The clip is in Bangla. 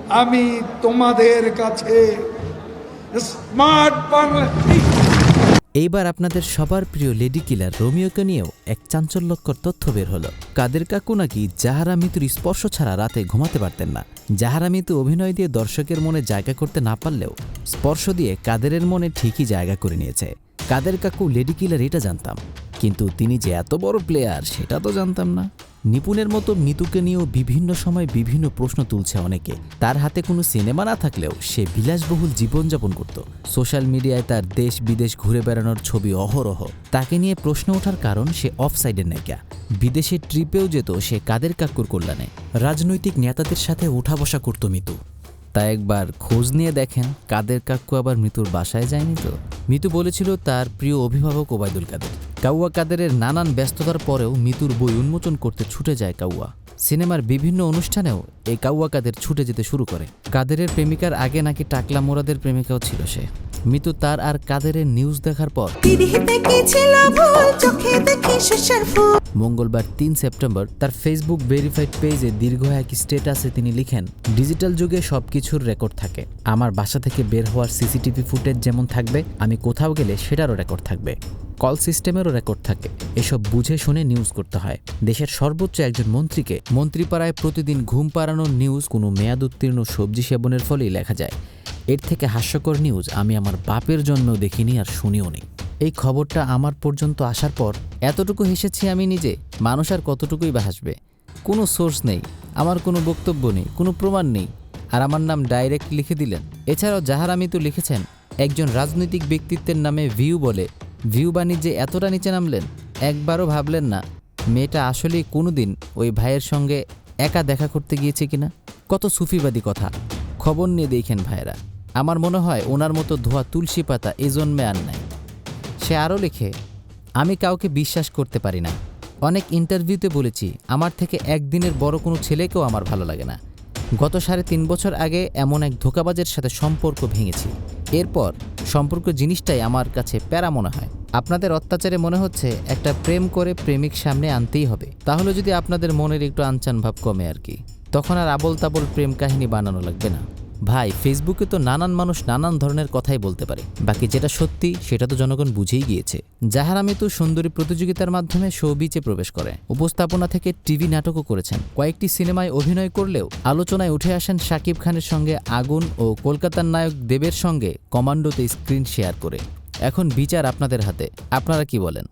আমি তোমাদের কাছে স্মার্ট বাংলা। এইবার আপনাদের সবার প্রিয় লেডি কিলার রোমিওকে নিয়েও এক চাঞ্চল্যকর তথ্য বের হলো। কাদের কাকু নাকি জাহারা মিতুর স্পর্শ ছাড়া রাতে ঘুমাতে পারতেন না। জাহারা মিতু অভিনয় দিয়ে দর্শকের মনে জায়গা করতে না পারলেও স্পর্শ দিয়ে কাদেরের মনে ঠিকই জায়গা করে নিয়েছে। কাদের কাকু লেডি কিলার এটা জানতাম, কিন্তু তিনি যে এত বড় প্লেয়ার সেটা তো জানতাম না। নিপুণের মতো মিতুকে নিয়েও বিভিন্ন সময় বিভিন্ন প্রশ্ন তুলছে অনেকে। তার হাতে কোনো সিনেমা না থাকলেও সে বিলাসবহুল জীবনযাপন করত। সোশ্যাল মিডিয়ায় তার দেশ বিদেশ ঘুরে বেড়ানোর ছবি অহরহ। তাকে নিয়ে প্রশ্ন ওঠার কারণ সে অফসাইডের নায়িকা। বিদেশে ট্রিপেও যেত সে কাদের কাকুর কল্যাণে। রাজনৈতিক নেতাদের সাথে উঠা বসা করত মিতু। তা একবার খোঁজ নিয়ে দেখেন কাদের কাকু আবার মিতুর বাসায় যায়নি তো। মিতু বলেছিল তার প্রিয় অভিভাবক ওবায়দুল কাদের। কাউয়া কাদেরের নানান ব্যস্ততার পরেও মিতুর বই উন্মোচন করতে ছুটে যায় কাউয়া। সিনেমার বিভিন্ন অনুষ্ঠানেও এই কাউয়া কাদের ছুটে যেতে শুরু করে। কাদেরের প্রেমিকার আগে নাকি টাকলা মোরাদের প্রেমিকাও ছিল সে। মিতু তার আর কাদেরের নিউজ দেখার পর মঙ্গলবার ৩ সেপ্টেম্বর তার ফেসবুক ভেরিফাইড পেজে দীর্ঘ এক স্ট্যাটাসে তিনি লিখেন, ডিজিটাল যুগে সবকিছুর রেকর্ড থাকে। আমার বাসা থেকে বের হওয়ার সিসিটিভি ফুটেজ যেমন থাকবে, আমি কোথাও গেলে সেটারও রেকর্ড থাকবে। কল সিস্টেমেরও রেকর্ড থাকে। এসব বুঝে শুনে নিউজ করতে হয়। দেশের সর্বোচ্চ একজন মন্ত্রীকে মন্ত্রীপাড়ায় প্রতিদিন ঘুম পাড়ানোর নিউজ কোনো মেয়াদ উত্তীর্ণ সবজি সেবনের ফলেই লেখা যায়। এর থেকে হাস্যকর নিউজ আমি আমার বাপের জন্মেও দেখিনি আর শুনিও নি। এই খবরটা আমার পর্যন্ত আসার পর এতটুকু হেসেছি আমি নিজে, মানুষ আর কতটুকুই বা হাসবে। কোনো সোর্স নেই, আমার কোনো বক্তব্য নেই, কোনো প্রমাণ নেই, আর আমার নাম ডাইরেক্ট লিখে দিলেন। এছাড়াও জাহারা মিতু লিখেছেন, একজন রাজনৈতিক ব্যক্তিত্বের নামে ভিউ বলে ভিউ বাণিজ্যে এতটা নিচে নামলেন। একবারও ভাবলেন না মেয়েটা আসলেই কোনোদিন ওই ভাইয়ের সঙ্গে একা দেখা করতে গিয়েছে কিনা? কত সুফিবাদী কথা। খবর নিয়ে দেখেন ভাইয়েরা, আমার মনে হয় ওনার মতো ধোয়া তুলসী পাতা এ জন্মে আর নাই। সে আরও লেখে, আমি কাউকে বিশ্বাস করতে পারি না। অনেক ইন্টারভিউতে বলেছি আমার থেকে একদিনের বড় কোনো ছেলেকেও আমার ভালো লাগে না। গত ৩.৫ বছর আগে এমন এক ধোঁকাবাজের সাথে সম্পর্ক ভেঙেছি। এরপর সম্পর্ক জিনিসটাই আমার কাছে প্যারা মনে হয়। আপনাদের অত্যাচারে মনে হচ্ছে একটা প্রেম করে প্রেমিক সামনে আনতেই হবে, তাহলে যদি আপনাদের মনের একটু আনচান ভাব কমে আর কি, তখন আর আবল তাবল প্রেম কাহিনী বানানো লাগবে না। ভাই, ফেসবুকে তো নানান মানুষ নানান ধরনের কথাই বলতে পারে, বাকি যেটা সত্যি সেটা তো জনগণ বুঝেই গিয়েছে। জাহারা মিতু সুন্দরী প্রতিযোগিতার মাধ্যমে শোবিচে প্রবেশ করে। উপস্থাপনা থেকে টিভি নাটকও করেছেন। কয়েকটি সিনেমায় অভিনয় করলেও আলোচনায় উঠে আসেন শাকিব খানের সঙ্গে আগুন ও কলকাতার নায়ক দেবের সঙ্গে কমান্ডোতে স্ক্রিন শেয়ার করে। এখন বিচার আপনাদের হাতে, আপনারা কি বলেন?